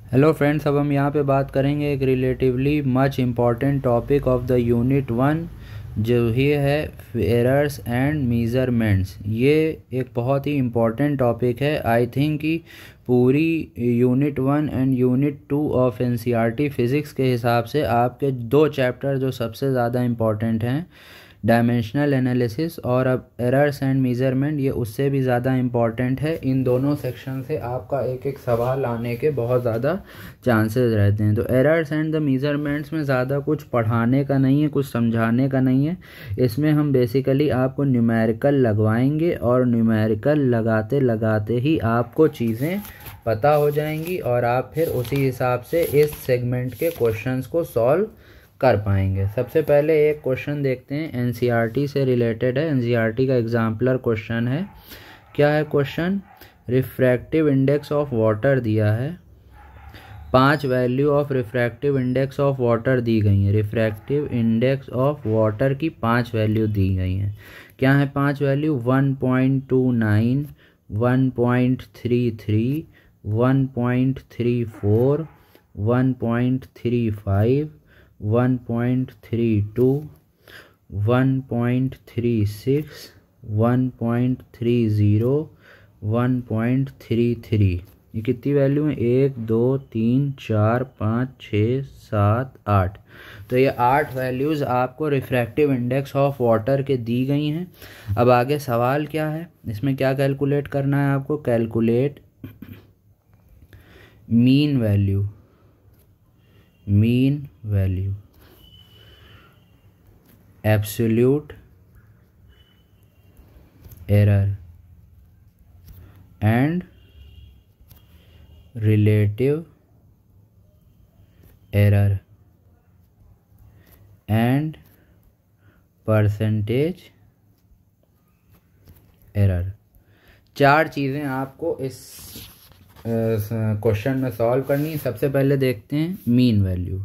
Hello friends, अब हम यहाँ पे बात करेंगे एक relatively much important topic of the unit 1 जो ही है एरर्स एंड मेजरमेंट्स। ये एक बहुत ही इम्पॉर्टेंट टॉपिक है। आई थिंक कि पूरी unit 1 and unit 2 of NCERT physics के हिसाब से आपके दो चैप्टर जो सबसे ज़्यादा इम्पॉर्टेंट हैं, डायमेंशनल एनालिसिस और अब एरर्स एंड मेजरमेंट, ये उससे भी ज़्यादा इम्पॉर्टेंट है। इन दोनों सेक्शन से आपका एक एक सवाल आने के बहुत ज़्यादा चांसेस रहते हैं। तो एरर्स एंड द मेजरमेंट्स में ज़्यादा कुछ पढ़ाने का नहीं है, कुछ समझाने का नहीं है। इसमें हम बेसिकली आपको न्यूमेरिकल लगवाएंगे और न्यूमेरिकल लगाते लगाते ही आपको चीज़ें पता हो जाएंगी और आप फिर उसी हिसाब से इस सेगमेंट के क्वेश्चंस को सॉल्व कर पाएंगे। सबसे पहले एक क्वेश्चन देखते हैं, एनसीईआरटी से रिलेटेड है। एनसीईआरटी का एग्जाम्पलर क्वेश्चन है। क्या है question? Refractive index of water दिया है। 5 value of refractive index of water दी गई हैं। रिफ्रैक्टिव इंडेक्स ऑफ वाटर की 5 वैल्यू दी गई हैं। क्या है 5 वैल्यू? 1.29, 1.33, 1.34, 1.35, 1.32, 1.36, 1.30, 1.33। ये कितनी वैल्यू है? 1 2 3 4 5 6 7 8। तो ये 8 वैल्यूज़ आपको रिफ्रैक्टिव इंडेक्स ऑफ वाटर के दी गई हैं। अब आगे सवाल क्या है, इसमें क्या कैलकुलेट करना है आपको? Calculate mean value, mean value, absolute error and relative error and percentage error. 4 चीज़ें आपको इस क्वेश्चन में सॉल्व करनी है। सबसे पहले देखते हैं मीन वैल्यू,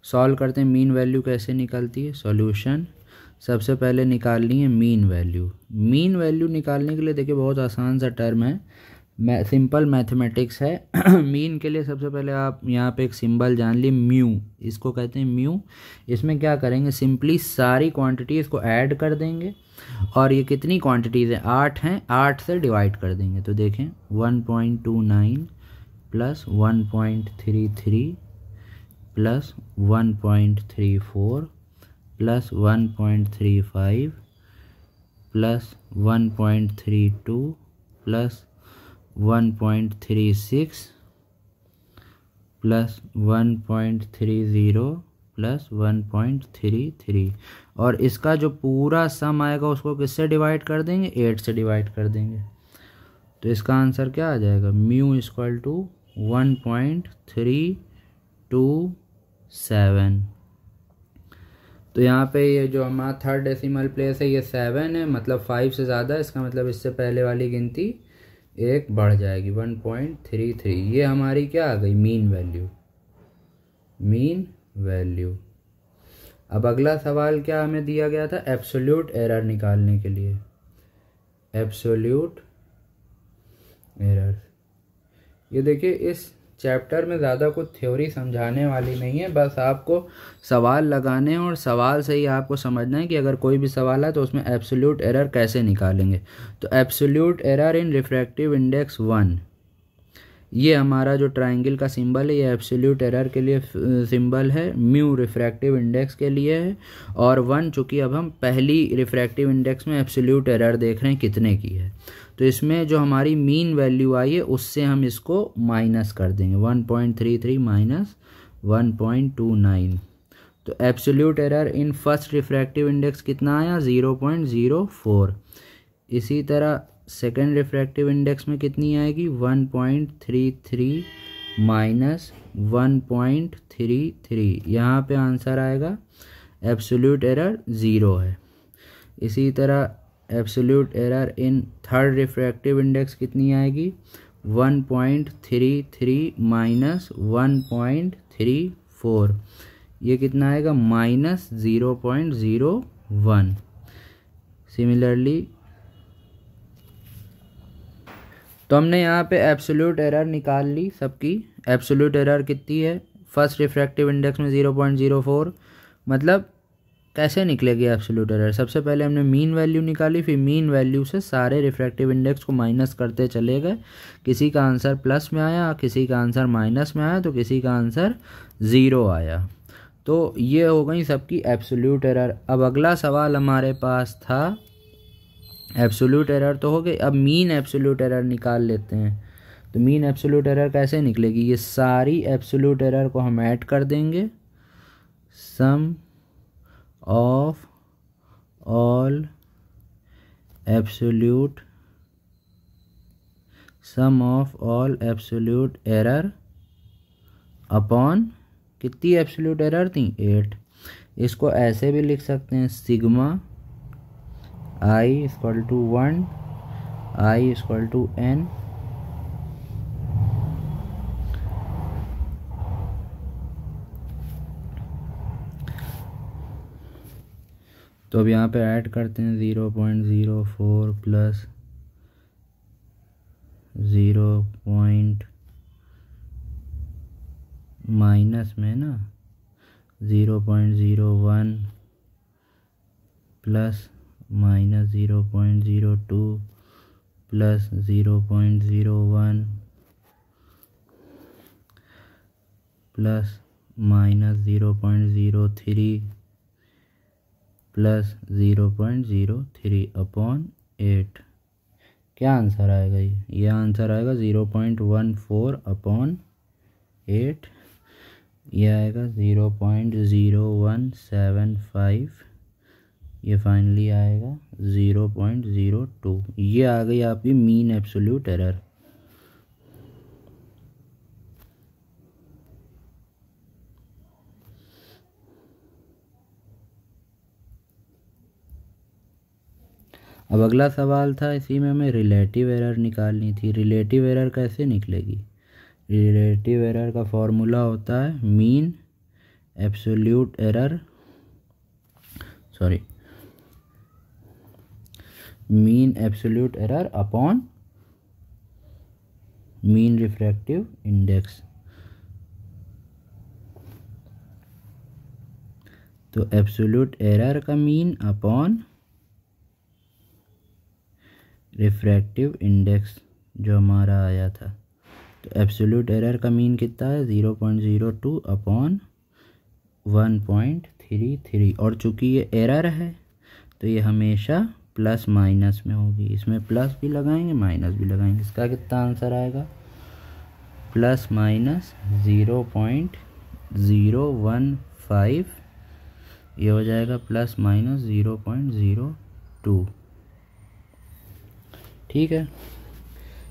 सॉल्व करते हैं। मीन वैल्यू कैसे निकलती है? सॉल्यूशन। सबसे पहले निकालनी है मीन वैल्यू। मीन वैल्यू निकालने के लिए देखिए बहुत आसान सा टर्म है, सिंपल मैथमेटिक्स है। मीन के लिए सबसे पहले आप यहाँ पे एक सिंबल जान ली, म्यू, इसको कहते हैं म्यू। इसमें क्या करेंगे? सिंपली सारी क्वांटिटीज़ को ऐड कर देंगे और ये कितनी क्वांटिटीज़ हैं? 8 हैं, 8 से डिवाइड कर देंगे। तो देखें 1.29 plus 1.33 plus 1.34 plus 1.35 plus 1.32 plus 1.36 plus 1.30 plus 1.33 और इसका जो पूरा सम आएगा उसको किससे डिवाइड कर देंगे? 8 से डिवाइड कर देंगे। तो इसका आंसर क्या आ जाएगा? Mu equal to 1.327। तो यहाँ पे ये जो हमारा थर्ड डेसिमल प्लेस है ये 7 है, मतलब 5 से ज़्यादा। इसका मतलब इससे पहले वाली गिनती एक बढ़ जाएगी, 1.33। ये हमारी क्या आ गई? Mean value, mean value. अब अगला सवाल क्या हमें दिया गया था? एब्सोल्यूट एरर निकालने के लिए। एब्सोल्यूट एरर, ये देखिए इस चैप्टर में ज़्यादा कुछ थ्योरी समझाने वाली नहीं है, बस आपको सवाल लगाने हैं और सवाल से ही आपको समझना है कि अगर कोई भी सवाल है तो उसमें एब्सोल्यूट एरर कैसे निकालेंगे। तो absolute error in refractive index 1, ये हमारा जो ट्रायंगल का सिंबल है ये एब्सोल्यूट एरर के लिए सिंबल है, म्यू रिफ्रैक्टिव इंडेक्स के लिए है और 1 चूँकि अब हम पहली रिफ्रैक्टिव इंडेक्स में एब्सोल्यूट एरर देख रहे हैं कितने की है। तो इसमें जो हमारी मीन वैल्यू आई है उससे हम इसको माइनस कर देंगे, 1.33 माइनस 1.29। तो absolute error in first refractive index कितना आया? 0.04। इसी तरह सेकेंड रिफ्रैक्टिव इंडेक्स में कितनी आएगी? 1.33 माइनस 1.33। यहाँ पे आंसर आएगा एब्सोल्यूट एरर 0 है। इसी तरह absolute error in third refractive index कितनी आएगी? 1.33 माइनस 1.34, ये कितना आएगा? माइनस 0.01। सिमिलरली तो हमने यहाँ पे एब्सोल्यूट एरर निकाल ली सबकी। एब्सोल्यूट एरर कितनी है, फर्स्ट रिफ्रैक्टिव इंडेक्स में 0.04, मतलब कैसे निकलेगी एब्सोल्यूट एरर। सबसे पहले हमने मीन वैल्यू निकाली, फिर मीन वैल्यू से सारे रिफ्रैक्टिव इंडेक्स को माइनस करते चले गए। किसी का आंसर प्लस में आया, किसी का आंसर माइनस में आया, तो किसी का आंसर 0 आया। तो ये हो गई सबकी एब्सोल्यूट एरर। अब अगला सवाल हमारे पास था, एब्सोल्यूट एरर तो हो गई, अब मीन एब्सोल्यूट एरर निकाल लेते हैं। तो मीन एब्सोल्यूट एरर कैसे निकलेगी, ये सारी एब्सोल्यूट एरर को हम ऐड कर देंगे। Sum of all absolute error upon कितनी एब्सोल्यूट एरर थी, 8। इसको ऐसे भी लिख सकते हैं, sigma i equal to 1, i equal to n, तो अब यहाँ पे ऐड करते हैं 0.04 प्लस 0. माइनस में ना 0.01 plus minus 0.02 plus 0.01 plus minus 0.03 plus 0.03 upon 8। क्या आंसर आएगा, ये आंसर आएगा 0.14 अपॉन 8। ये आएगा 0.0175, ये फाइनली आएगा 0.02। ये आ गई आपकी मीन एब्सोल्यूट एरर। अब अगला सवाल था, इसी में हमें रिलेटिव एरर निकालनी थी। रिलेटिव एरर कैसे निकलेगी, रिलेटिव एरर का फॉर्मूला होता है mean absolute error, mean absolute error upon mean refractive index. तो एब्सोल्यूट एरर का मीन अपॉन रिफ्रैक्टिव इंडेक्स जो हमारा आया था। तो एब्सोल्यूट एरर का मीन कितना है, 0.02 अपॉन 1.33। और चूंकि ये एरर है तो ये हमेशा प्लस माइनस में होगी। इसमें प्लस भी लगाएंगे माइनस भी लगाएंगे। इसका कितना आंसर आएगा, प्लस माइनस 0.015, ये हो जाएगा प्लस माइनस 0.02। ठीक है,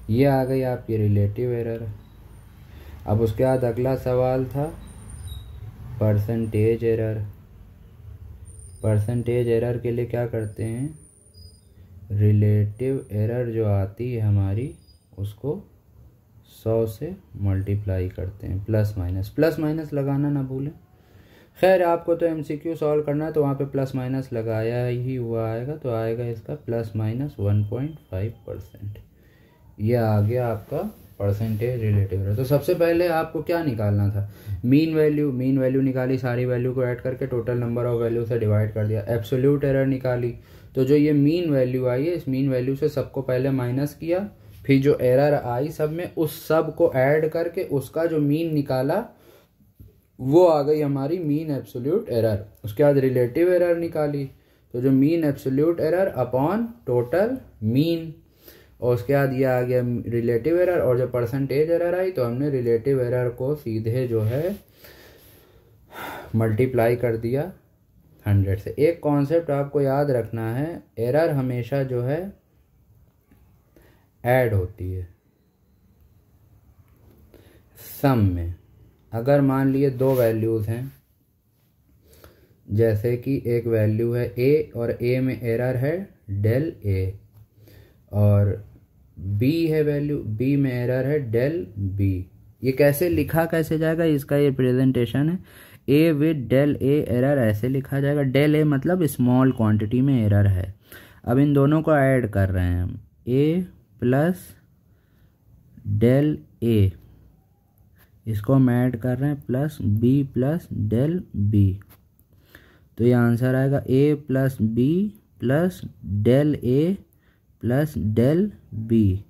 ये आ गई आपकी रिलेटिव एरर। अब उसके बाद अगला सवाल था परसेंटेज एरर। परसेंटेज एरर के लिए क्या करते हैं, रिलेटिव एरर जो आती है हमारी उसको 100 से मल्टीप्लाई करते हैं। प्लस माइनस लगाना ना भूलें। खैर आपको तो MCQ सॉल्व करना है तो वहाँ पे प्लस माइनस लगाया ही हुआ आएगा, तो आएगा इसका प्लस माइनस 1.5%। ये आ गया आपका परसेंटेज रिलेटिव एरर। तो सबसे पहले आपको क्या निकालना था, मीन वैल्यू निकाली, सारी वैल्यू को ऐड करके टोटल नंबर ऑफ वैल्यू से डिवाइड कर दिया। एब्सोल्यूट एरर निकाली, तो जो ये मीन वैल्यू आई है इस मीन वैल्यू से सबको पहले माइनस किया, फिर जो एरर आई सब में उस सब को ऐड करके उसका जो मीन निकाला वो आ गई हमारी मीन एब्सोल्यूट एरर। उसके बाद रिलेटिव एरर निकाली, तो जो mean absolute error upon total mean, और उसके बाद ये आ गया रिलेटिव एरर। और जो परसेंटेज एरर आई तो हमने रिलेटिव एरर को सीधे जो है मल्टीप्लाई कर दिया 100 से। एक कॉन्सेप्ट आपको याद रखना है, एरर हमेशा जो है ऐड होती है सम में। अगर मान लिए दो वैल्यूज़ हैं, जैसे कि एक वैल्यू है a और a में एरर है del a, और b है वैल्यू, b में एरर है del b। ये कैसे लिखा कैसे जाएगा, इसका ये प्रेजेंटेशन है। a with del a error ऐसे लिखा जाएगा। del a मतलब स्मॉल क्वांटिटी में एरर है। अब इन दोनों को ऐड कर रहे हैं हम, a प्लस डेल ए, इसको हम ऐड कर रहे हैं plus B plus del B, तो ये आंसर आएगा A plus B plus del A plus del B.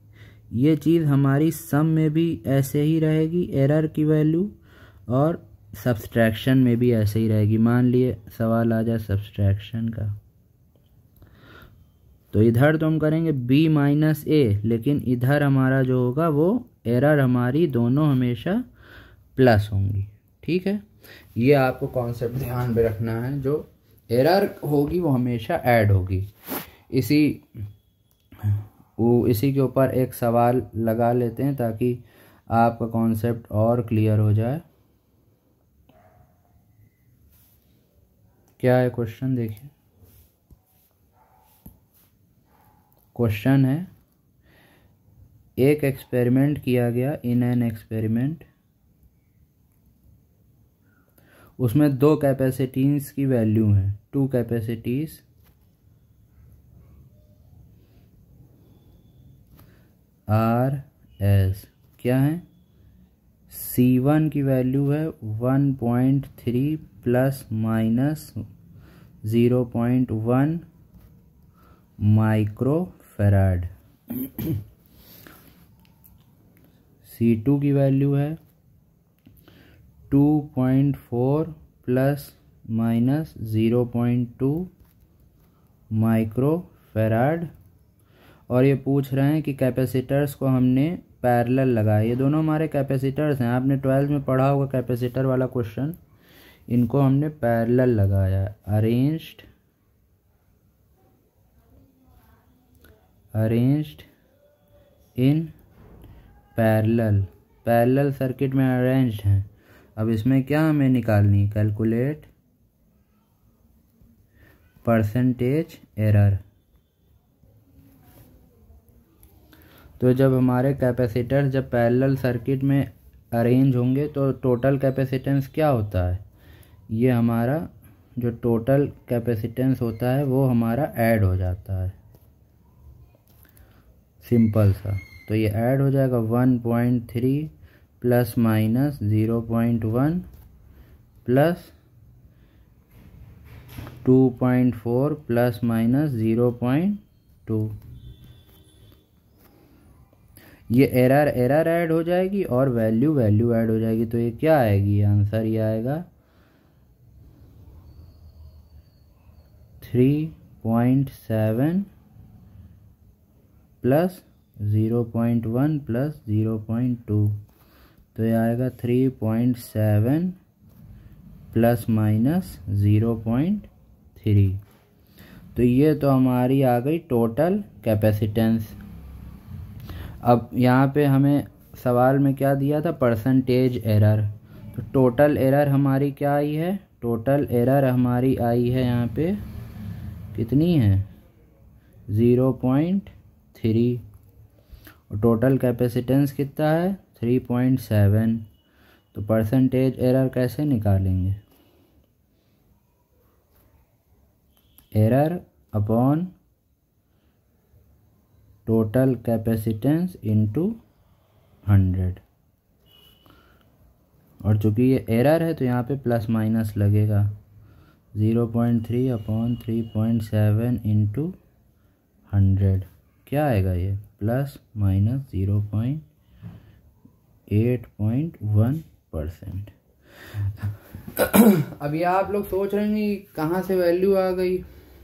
ये चीज़ हमारी सम में भी ऐसे ही रहेगी एरर की वैल्यू, और सब्सट्रैक्शन में भी ऐसे ही रहेगी। मान लिए सवाल आ जाए सब्सट्रैक्शन का, तो इधर तो हम करेंगे b माइनस ए, लेकिन इधर हमारा जो होगा वो एरर हमारी दोनों हमेशा प्लस होंगी। ठीक है, ये आपको कॉन्सेप्ट ध्यान में रखना है, जो एरर होगी वो हमेशा ऐड होगी। इसी के ऊपर एक सवाल लगा लेते हैं ताकि आपका कॉन्सेप्ट और क्लियर हो जाए। क्या है क्वेश्चन, देखिए क्वेश्चन है, एक एक्सपेरिमेंट किया गया, इन एन एक्सपेरिमेंट, उसमें दो कैपेसिटीज की वैल्यू है, टू कैपेसिटीज आर एस, क्या है, C1 की वैल्यू है 1.3 प्लस माइनस 0.1 माइक्रोफैराड, C2 की वैल्यू है 2.4 प्लस माइनस 0.2 माइक्रोफैराड, और ये पूछ रहे हैं कि कैपेसिटर्स को हमने पैरेलल लगाया। ये दोनों हमारे कैपेसिटर्स हैं, आपने 12th में पढ़ा होगा कैपेसिटर वाला क्वेश्चन, इनको हमने पैरेलल लगाया, अरेंज्ड इन पैरेलल सर्किट में अरेंज्ड हैं। अब इसमें क्या हमें निकालनी, कैलकुलेट परसेंटेज एरर। तो जब हमारे कैपेसिटर जब पैरेलल सर्किट में अरेंज होंगे तो टोटल कैपेसिटेंस क्या होता है, ये हमारा जो टोटल कैपेसिटेंस होता है वो हमारा ऐड हो जाता है, सिंपल सा। तो ये ऐड हो जाएगा 1.3 plus minus 0.1 plus 2.4 plus minus 0.2, ये एरर ऐड हो जाएगी और वैल्यू ऐड हो जाएगी। तो ये क्या आएगी, आंसर ये आएगा 3.7 प्लस 0.1 प्लस 0.2, तो ये आएगा 3.7 प्लस माइनस 0.3। तो ये तो हमारी आ गई टोटल कैपेसिटेंस। अब यहाँ पे हमें सवाल में क्या दिया था, परसेंटेज एरर। तो टोटल एरर हमारी क्या आई है, टोटल एरर हमारी आई है यहाँ पे कितनी है 0.3, और टोटल कैपेसिटेंस कितना है 3.7। तो परसेंटेज एरर कैसे निकालेंगे, error upon total capacitance into 100, और चूंकि ये एरर है तो यहाँ पे प्लस माइनस लगेगा, 0.3 अपॉन 3.7 इंटू 100, क्या आएगा ये प्लस माइनस 0.8.1%। अब ये आप लोग सोच रहे हैं कहाँ से वैल्यू आ गई,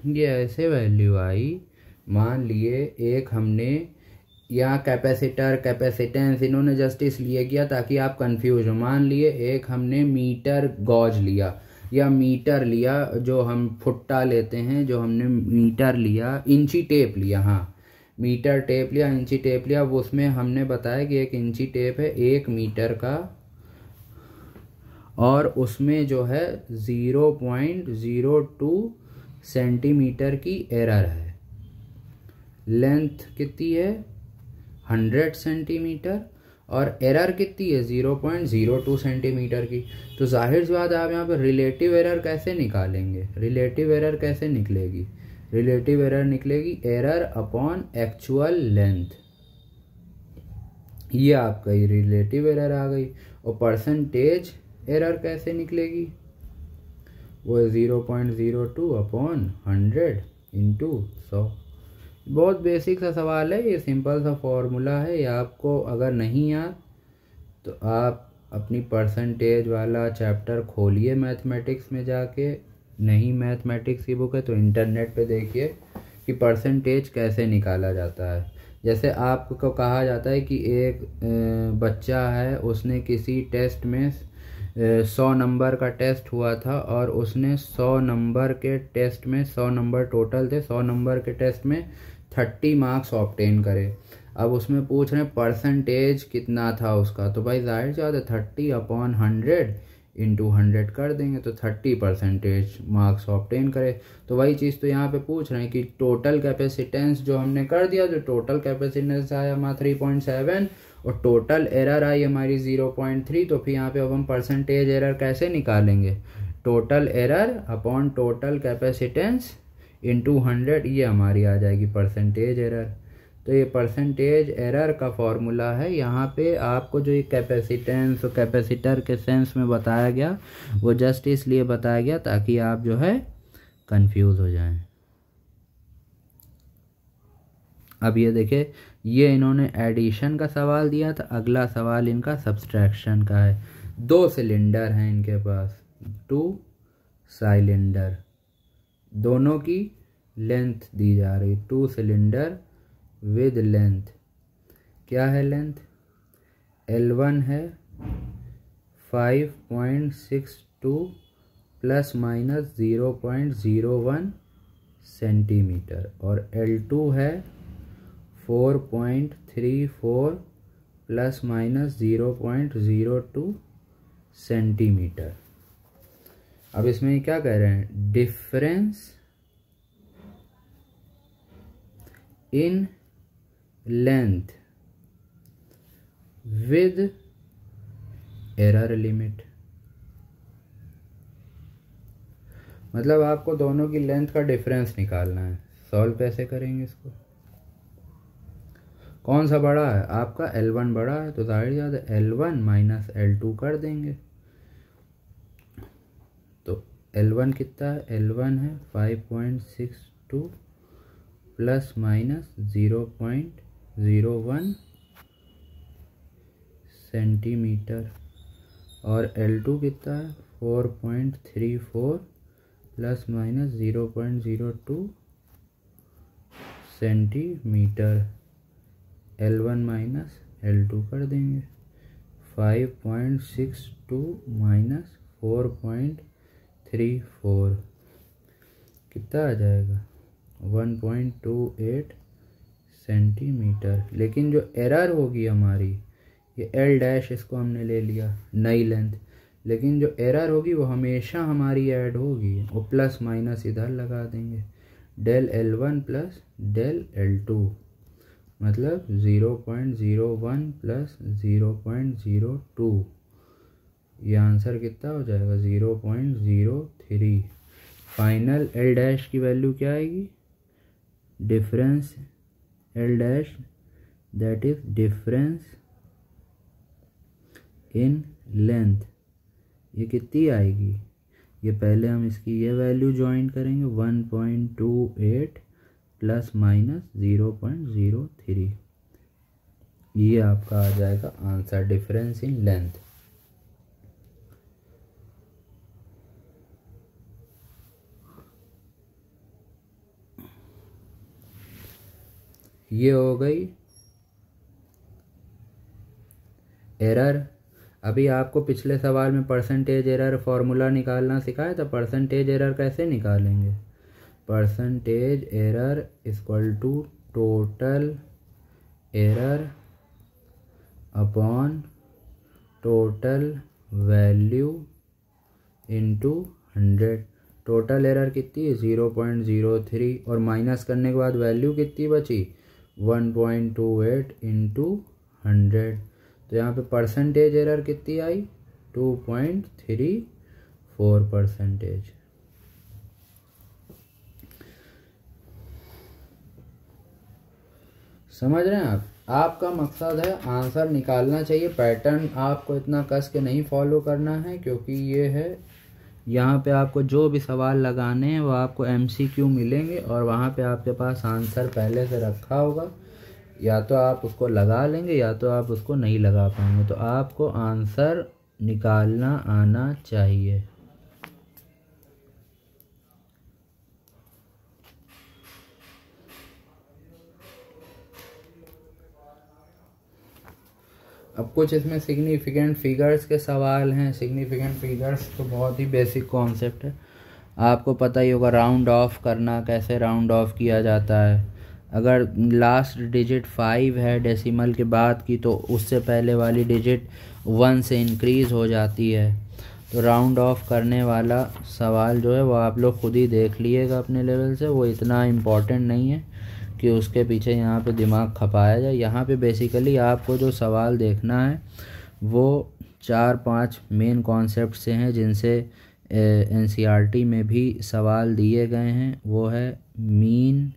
ये ऐसे वैल्यू आई, मान लिए एक हमने यहाँ कैपेसिटर कैपेसिटेंस इन्होंने जस्ट इसलिए किया ताकि आप कंफ्यूज हो। मान लिए एक हमने मीटर गॉज लिया या मीटर लिया, जो हम फुट्टा लेते हैं, जो हमने मीटर लिया, इंची टेप लिया, हाँ मीटर टेप लिया, इंची टेप लिया, वो उसमें हमने बताया कि एक इंची टेप है 1 मीटर का, और उसमें जो है 0.02 सेंटीमीटर की एरर है, लेंथ कितनी है 100 सेंटीमीटर, और एरर कितनी है 0.02 सेंटीमीटर की। तो जाहिर सी बात है आप यहाँ पे रिलेटिव एरर कैसे निकालेंगे, रिलेटिव एरर कैसे निकलेगी, रिलेटिव एरर निकलेगी एरर अपॉन एक्चुअल लेंथ। ये आपका ही रिलेटिव एरर आ गई। और परसेंटेज एरर कैसे निकलेगी, वो 0.02 अपॉन 100 इंटू 100। बहुत बेसिक सा सवाल है, ये सिंपल सा फॉर्मूला है। ये आपको अगर नहीं याद तो आप अपनी परसेंटेज वाला चैप्टर खोलिए मैथमेटिक्स में जाके, नहीं मैथमेटिक्स की बुक है तो इंटरनेट पे देखिए कि परसेंटेज कैसे निकाला जाता है। जैसे आपको कहा जाता है कि एक बच्चा है, उसने किसी टेस्ट में 100 नंबर का टेस्ट हुआ था और उसने 100 नंबर के टेस्ट में 100 नंबर टोटल थे, 100 नंबर के टेस्ट में 30 मार्क्स ऑब्टेन करे। अब उसमें पूछ रहे हैं परसेंटेज कितना था उसका, तो भाई जाहिर सी बात है 30 अपॉन 100 इंटू 100 कर देंगे तो 30% मार्क्स ऑब्टेन करे। तो वही चीज़ तो यहाँ पे पूछ रहे हैं कि टोटल कैपेसिटेंस जो हमने कर दिया, जो टोटल कैपेसिटेंस आया हमारा 3.7 और टोटल एरर आई हमारी 0.3। तो फिर यहाँ पे अब हम परसेंटेज एरर कैसे निकालेंगे, total error upon total capacitance into 100, ये हमारी आ जाएगी परसेंटेज एरर। तो ये परसेंटेज एरर का फॉर्मूला है। यहाँ पे आपको जो ये कैपेसिटेंस और कैपेसिटर के सेंस में बताया गया वो जस्ट इसलिए बताया गया ताकि आप जो है कंफ्यूज हो जाएं। अब ये देखिए, ये इन्होंने एडिशन का सवाल दिया था, अगला सवाल इनका सब्सट्रैक्शन का है। 2 सिलेंडर हैं इनके पास, 2 सिलेंडर, दोनों की लेंथ दी जा रही, 2 सिलेंडर विद लेंथ, क्या है लेंथ, L1 है 5.62 प्लस माइनस 0.01 सेंटीमीटर और L2 है 4.34 प्लस माइनस 0.02 सेंटीमीटर। अब इसमें क्या कह रहे हैं, difference in length with error limit. मतलब आपको दोनों की लेंथ का डिफरेंस निकालना है। सॉल्व कैसे करेंगे इसको, कौन सा बड़ा है, आपका L1 बड़ा है तो जाहिर ज़्यादा L1 माइनस L2 कर देंगे। तो L1 कितना है, L1 है 5.62 प्लस माइनस 0.01 सेंटीमीटर और L2 कितना है 4.34 plus minus 0.02 centimetre. L1 minus L2 कर देंगे, 5.62 माइनस 4.34 कितना आ जाएगा 1.28 सेंटीमीटर। लेकिन जो एरर होगी हमारी, ये L डैश इसको हमने ले लिया नई लेंथ, लेकिन जो एरर होगी वो हमेशा हमारी ऐड होगी और प्लस माइनस इधर लगा देंगे, del L1 plus del L2 मतलब 0.01 प्लस 0.02, ये आंसर कितना हो जाएगा 0.03। फाइनल L डैश की वैल्यू क्या आएगी, difference L dash that is difference in length, ये कितनी आएगी, ये पहले हम इसकी ये वैल्यू ज्वाइन करेंगे 1.28 प्लस माइनस 0.03, ये आपका आ जाएगा आंसर, डिफरेंस इन लेंथ। ये हो गई एरर। अभी आपको पिछले सवाल में परसेंटेज एरर फॉर्मूला निकालना सिखाया था, परसेंटेज एरर कैसे निकालेंगे, percentage error equal to total error upon total value into 100। Total error कितनी है 0.03 और माइनस करने के बाद वैल्यू कितनी बची 1.28 इंटू 100। तो यहाँ पे परसेंटेज एरर कितनी आई 2.34%। समझ रहे हैं आप। आपका मकसद है आंसर निकालना चाहिए। पैटर्न आपको इतना कस के नहीं फॉलो करना है, क्योंकि ये है यहाँ पे आपको जो भी सवाल लगाने हैं वो आपको MCQ मिलेंगे और वहाँ पे आपके पास आंसर पहले से रखा होगा। या तो आप उसको लगा लेंगे या तो आप उसको नहीं लगा पाएंगे। तो आपको आंसर निकालना आना चाहिए। अब कुछ इसमें सिग्निफिकेंट फिगर्स के सवाल हैं। सिग्निफिकेंट फिगर्स तो बहुत ही बेसिक कॉन्सेप्ट है, आपको पता ही होगा। राउंड ऑफ करना, कैसे राउंड ऑफ किया जाता है। अगर लास्ट डिजिट 5 है डेसिमल के बाद की, तो उससे पहले वाली डिजिट 1 से इंक्रीज़ हो जाती है। तो राउंड ऑफ करने वाला सवाल जो है वो आप लोग खुद ही देख लीजिएगा अपने लेवल से, वो इतना इम्पॉर्टेंट नहीं है कि उसके पीछे यहाँ पे दिमाग खपाया जाए। यहाँ पे बेसिकली आपको जो सवाल देखना है वो 4-5 मेन कॉन्सेप्ट से हैं, जिनसे NCERT में भी सवाल दिए गए हैं। वो है mean,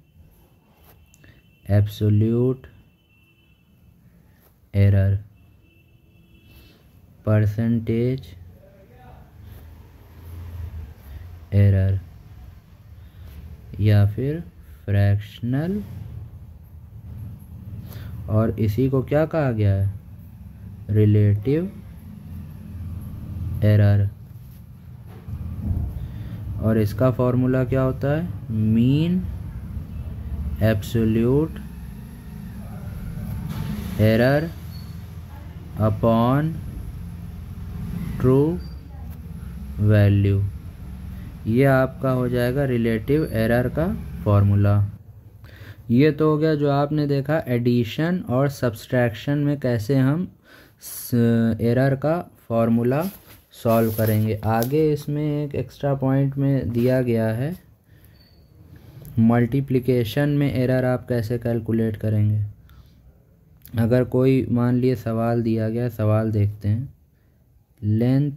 absolute error, percentage error, या फिर फ्रैक्शनल, और इसी को क्या कहा गया है, रिलेटिव एरर। और इसका फॉर्मूला क्या होता है, mean absolute error upon true value. ये आपका हो जाएगा रिलेटिव एरर का फॉर्मूला। ये तो हो गया जो आपने देखा एडिशन और सब्सट्रैक्शन में कैसे हम एरर का फॉर्मूला सॉल्व करेंगे। आगे इसमें एक एक्स्ट्रा पॉइंट में दिया गया है, मल्टीप्लिकेशन में एरर आप कैसे कैलकुलेट करेंगे। अगर कोई मान लिए सवाल दिया गया, सवाल देखते हैं। लेंथ,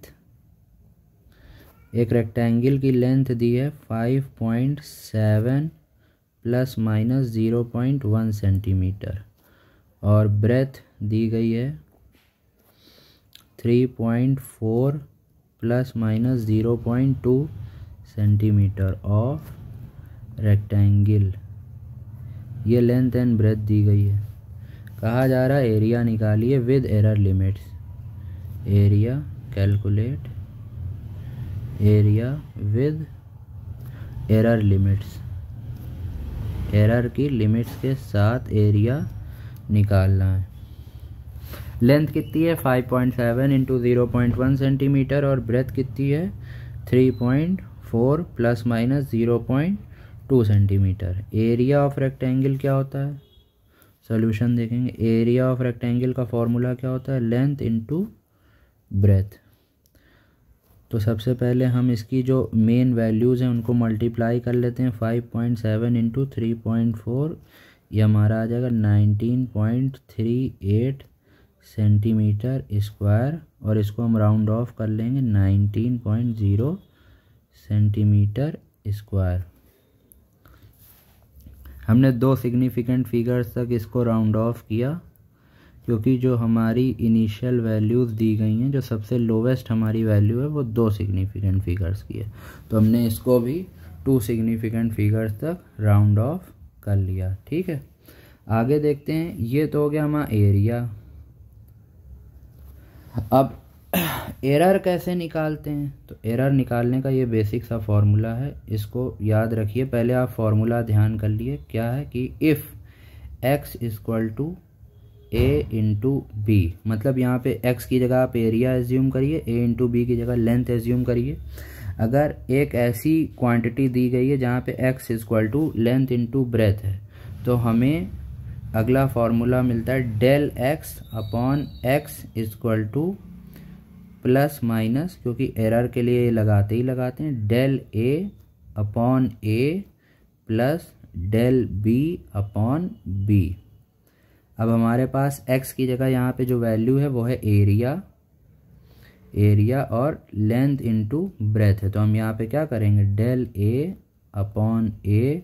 एक रेक्टेंगल की लेंथ दी है 5.7 प्लस माइनस 0.1 सेंटीमीटर, और ब्रेथ दी गई है 3.4 plus minus 0.2 centimetre of rectangle. ये लेंथ एंड ब्रेथ दी गई है। कहा जा रहा है एरिया निकालिए with error limits. Area, calculate area with error limits. Error की लिमिट्स के साथ एरिया निकालना है। लेंथ कितनी है 5.7 इंटू 0.1 सेंटीमीटर, और ब्रेथ कितनी है 3.4 plus minus 0.2 centimetre. Area of rectangle क्या होता है, सॉल्यूशन देखेंगे। एरिया ऑफ रेक्टेंगल का फॉर्मूला क्या होता है, लेंथ इंटू ब्रेथ। तो सबसे पहले हम इसकी जो मेन वैल्यूज़ हैं उनको मल्टीप्लाई कर लेते हैं। 5.7 इंटू 3.4, ये हमारा आ जाएगा 19.38 सेंटीमीटर स्क्वायर, और इसको हम राउंड ऑफ कर लेंगे 19.0 सेंटीमीटर स्क्वायर। हमने 2 सिग्निफिकेंट फिगर्स तक इसको राउंड ऑफ किया, क्योंकि जो हमारी इनिशियल वैल्यूज़ दी गई हैं, जो सबसे लोवेस्ट हमारी वैल्यू है वो 2 सिग्निफिकेंट फिगर्स की है। तो हमने इसको भी 2 सिग्निफिकेंट फिगर्स तक राउंड ऑफ कर लिया। ठीक है, आगे देखते हैं। ये तो हो गया हमारा एरिया। अब एरर कैसे निकालते हैं, तो एरर निकालने का ये बेसिक सा फॉर्मूला है, इसको याद रखिए। पहले आप फॉर्मूला ध्यान कर लिए, क्या है कि if x equal to a into B, मतलब यहाँ पे x की जगह आप एरिया एज्यूम करिए, a इंटू बी की जगह लेंथ एज्यूम करिए। अगर एक ऐसी क्वांटिटी दी गई है जहाँ पे x equal to length into breadth है, तो हमें अगला फॉर्मूला मिलता है del x upon x equal to plus minus, क्योंकि एरर के लिए लगाते ही लगाते हैं, del a upon a plus del b upon b। अब हमारे पास x की जगह यहाँ पे जो वैल्यू है वो है एरिया, एरिया और लेंथ इनटू ब्रेथ है। तो हम यहाँ पे क्या करेंगे, del a upon a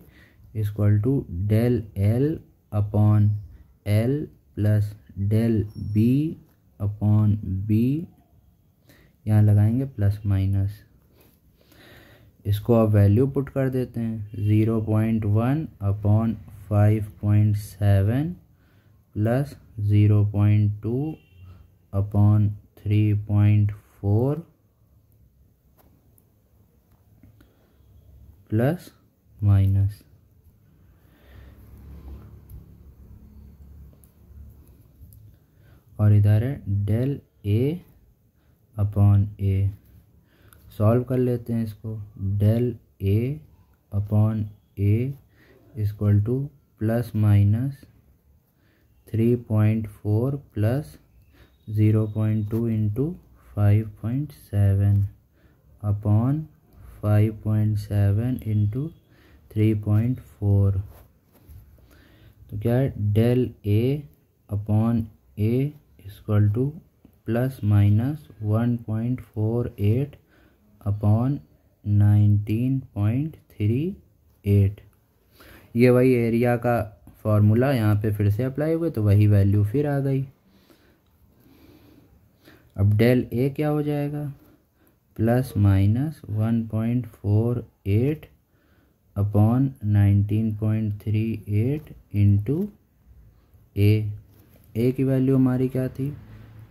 equal to del l upon l plus del B upon B, यहाँ लगाएंगे प्लस माइनस, इसको अब वैल्यू पुट कर देते हैं 0.1 upon 5.7 plus 0.2 upon 3.4 plus minus, और इधर है del A upon A. Solve कर लेते हैं इसको, del A upon A equal to plus minus 3.4 प्लस 0.2 इंटू 5.7 अपॉन 5.7 इंटू 3.4, तो क्या है del A upon A equal to plus minus 1.48 upon 19.38। ये वही एरिया का फॉर्मूला यहाँ पे फिर से अप्लाई हुए तो वही वैल्यू फिर आ गई। अब डेल ए क्या हो जाएगा, प्लस माइनस 1.48 अपॉन 19.38 इंटू ए की वैल्यू हमारी क्या थी,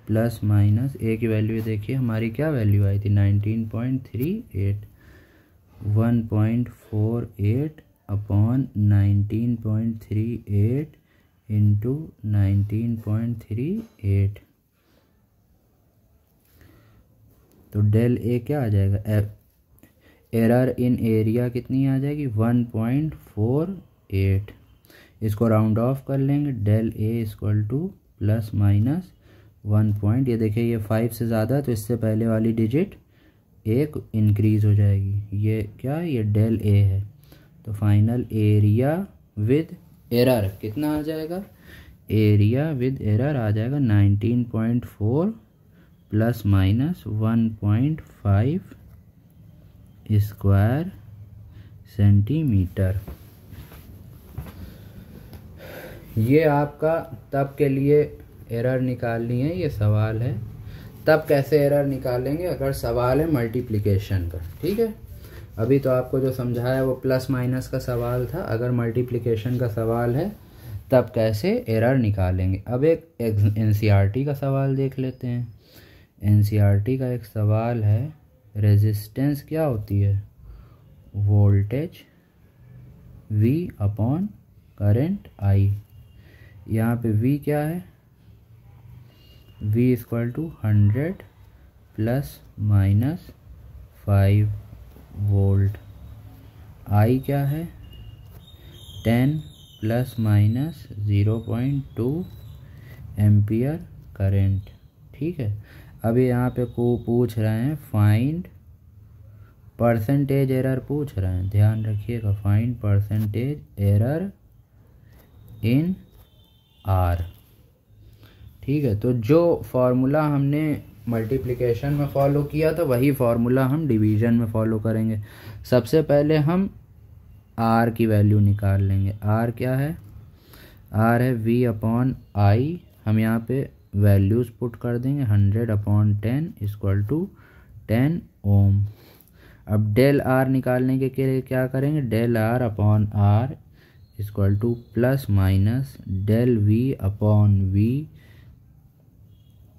प्लस माइनस ए की वैल्यू देखिए हमारी क्या वैल्यू आई थी 19.38, 1.48 अपॉन 19.38 इंटू 19.38, तो डेल ए क्या आ जाएगा, एरर इन एरिया कितनी आ जाएगी 1.48, इसको राउंड ऑफ कर लेंगे, del A equal to plus minus 1 point, ये देखिए ये 5 से ज़्यादा तो इससे पहले वाली डिजिट एक इंक्रीज हो जाएगी, ये क्या है, ये डेल ए है, तो फाइनल एरिया विद एरर कितना आ जाएगा, एरिया विद एरर आ जाएगा 19.4 प्लस माइनस 1.5 स्क्वायर सेंटीमीटर। ये आपका तब के लिए एरर निकालनी है, ये सवाल है तब कैसे एरर निकालेंगे अगर सवाल है मल्टीप्लिकेशन का, ठीक है। अभी तो आपको जो समझाया वो प्लस माइनस का सवाल था, अगर मल्टीप्लिकेशन का सवाल है तब कैसे एरर निकालेंगे। अब एक एनसीईआरटी का सवाल देख लेते हैं। एनसीईआरटी का एक सवाल है, रेजिस्टेंस क्या होती है, voltage V upon current I। यहाँ पे V क्या है, V equal to 100 plus minus 5 volt, I क्या है 10 प्लस माइनस 0.2 एम्पियर करंट, ठीक है। अभी यहाँ पे को पूछ रहे हैं फाइंड परसेंटेज एरर पूछ रहे हैं, ध्यान रखिएगा, find percentage error in R, ठीक है। तो जो फॉर्मूला हमने मल्टीप्लिकेशन में फॉलो किया था वही फॉर्मूला हम डिवीज़न में फॉलो करेंगे। सबसे पहले हम R की वैल्यू निकाल लेंगे। R क्या है, R है V अपॉन I, हम यहाँ पे वैल्यूज़ पुट कर देंगे 100 अपॉन 10 इक्वल टू 10 ओम। अब डेल R निकालने के लिए क्या करेंगे, del R upon R equal to plus minus del V upon V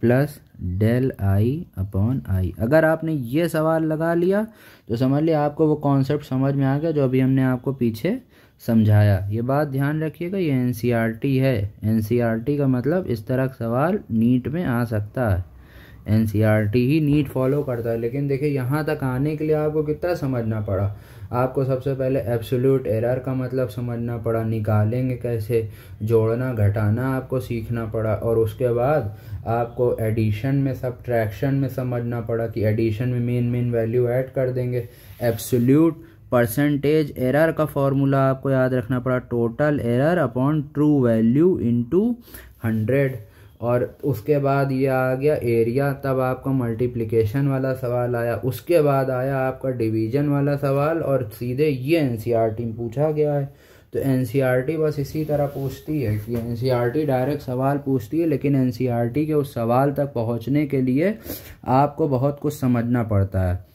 plus del I upon I। अगर आपने ये सवाल लगा लिया तो समझ लिया आपको वो कॉन्सेप्ट समझ में आ गया जो अभी हमने आपको पीछे समझाया। ये बात ध्यान रखिएगा, ये एनसीईआरटी है, एनसीईआरटी का मतलब इस तरह का सवाल नीट में आ सकता है, एनसीईआरटी ही नीट फॉलो करता है। लेकिन देखिए यहाँ तक आने के लिए आपको कितना समझना पड़ा, आपको सबसे पहले एब्सोल्यूट एरर का मतलब समझना पड़ा, निकालेंगे कैसे, जोड़ना घटाना आपको सीखना पड़ा, और उसके बाद आपको एडिशन में सब्ट्रैक्शन में समझना पड़ा कि एडिशन में मेन वैल्यू ऐड कर देंगे। एब्सोल्यूट परसेंटेज एरर का फॉर्मूला आपको याद रखना पड़ा, total error upon true value into 100, और उसके बाद ये आ गया एरिया, तब आपका मल्टीप्लिकेशन वाला सवाल आया, उसके बाद आया आपका डिवीजन वाला सवाल, और सीधे ये एनसीईआरटी में पूछा गया है। तो एनसीईआरटी बस इसी तरह पूछती है कि एनसीईआरटी डायरेक्ट सवाल पूछती है, लेकिन एनसीईआरटी के उस सवाल तक पहुंचने के लिए आपको बहुत कुछ समझना पड़ता है।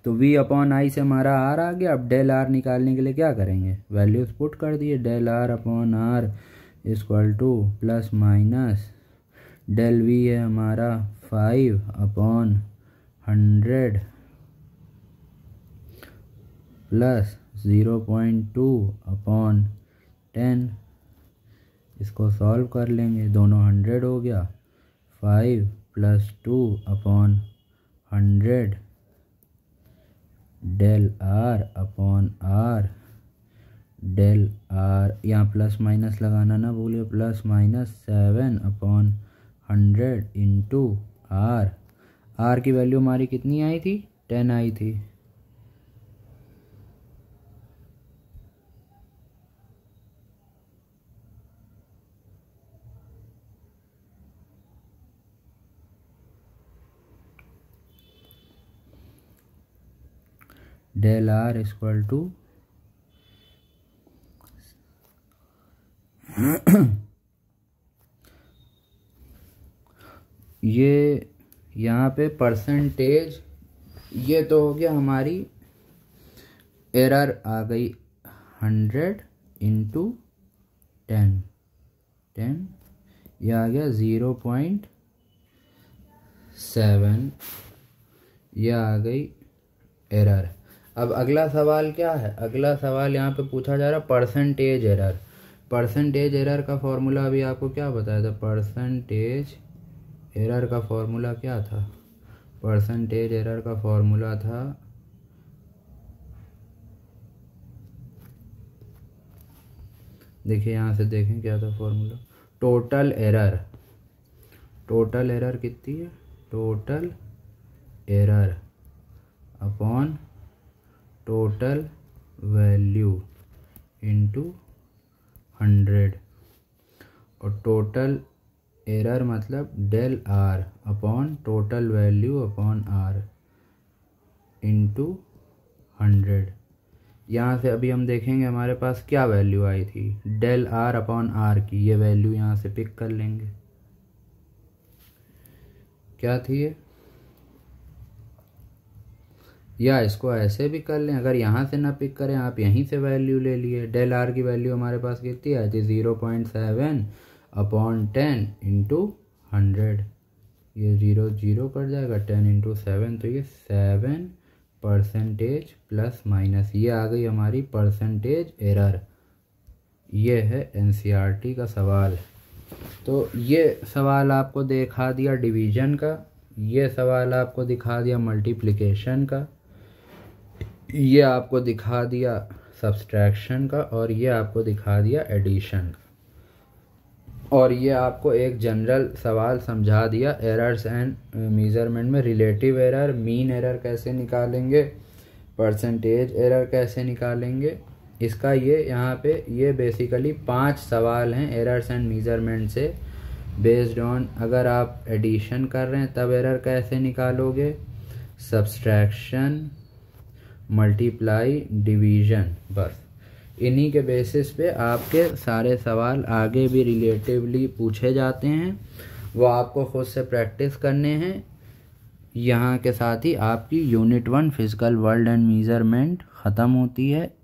तो v/i से हमारा r आ गया। अब डेल r निकालने के लिए क्या करेंगे, वैल्यूज पुट कर दिए। Del r/r equal to plus minus del v है हमारा 5/100 प्लस 0.2/10। इसको सॉल्व कर लेंगे, दोनों 100 हो गया। 5 + 2/100 डेल r/r डेल r, यहाँ प्लस माइनस लगाना ना भूलिए, plus minus 7/100 into r। r की वैल्यू हमारी कितनी आई थी, 10 आई थी। डेल r इक्वल टू ये यहाँ पे परसेंटेज, ये तो हो गया हमारी एरर आ गई 100 इंटू 10, ये आ गया 0.7, ये आ गई एरर। अब अगला सवाल क्या है, अगला सवाल यहाँ पे पूछा जा रहा है परसेंटेज एरर। परसेंटेज एरर का फॉर्मूला अभी आपको क्या बताया था, परसेंटेज एरर का फॉर्मूला क्या था, परसेंटेज एरर का फॉर्मूला था देखिए यहाँ से देखें क्या था formula, total error. Total error कितनी है, total error upon total value into 100, और टोटल एरर मतलब del r upon total value upon r into 100। यहाँ से अभी हम देखेंगे हमारे पास क्या वैल्यू आई थी, डेल r अपॉन r की, ये वैल्यू यहाँ से पिक कर लेंगे। क्या थी ये, या इसको ऐसे भी कर लें, अगर यहाँ से ना पिक करें आप यहीं से वैल्यू ले लिए। डेल r की वैल्यू हमारे पास कितनी आई थी, 0.7/10 इंटू 100, ये 0 0 कट जाएगा, 10 इंटू 7, तो ये 7% प्लस माइनस, ये आ गई हमारी परसेंटेज एरर। ये है एनसीईआरटी का सवाल। तो ये सवाल आपको दिखा दिया डिवीजन का, ये सवाल आपको दिखा दिया मल्टीप्लिकेशन का, ये आपको दिखा दिया सब्सट्रैक्शन का, और ये आपको दिखा दिया एडिशन का, और ये आपको एक जनरल सवाल समझा दिया एरर्स एंड मेजरमेंट में। रिलेटिव एरर, मीन एरर कैसे निकालेंगे, परसेंटेज एरर कैसे निकालेंगे, इसका ये यहाँ पे ये बेसिकली 5 सवाल हैं एरर्स एंड मेजरमेंट से बेस्ड ऑन। अगर आप एडिशन कर रहे हैं तब एरर कैसे निकालोगे, सब्सट्रैक्शन, मल्टीप्लाई, डिवीजन, बस इन्हीं के बेसिस पे आपके सारे सवाल आगे भी रिलेटिवली पूछे जाते हैं, वो आपको खुद से प्रैक्टिस करने हैं। यहाँ के साथ ही आपकी unit 1 physical world and measurement ख़त्म होती है।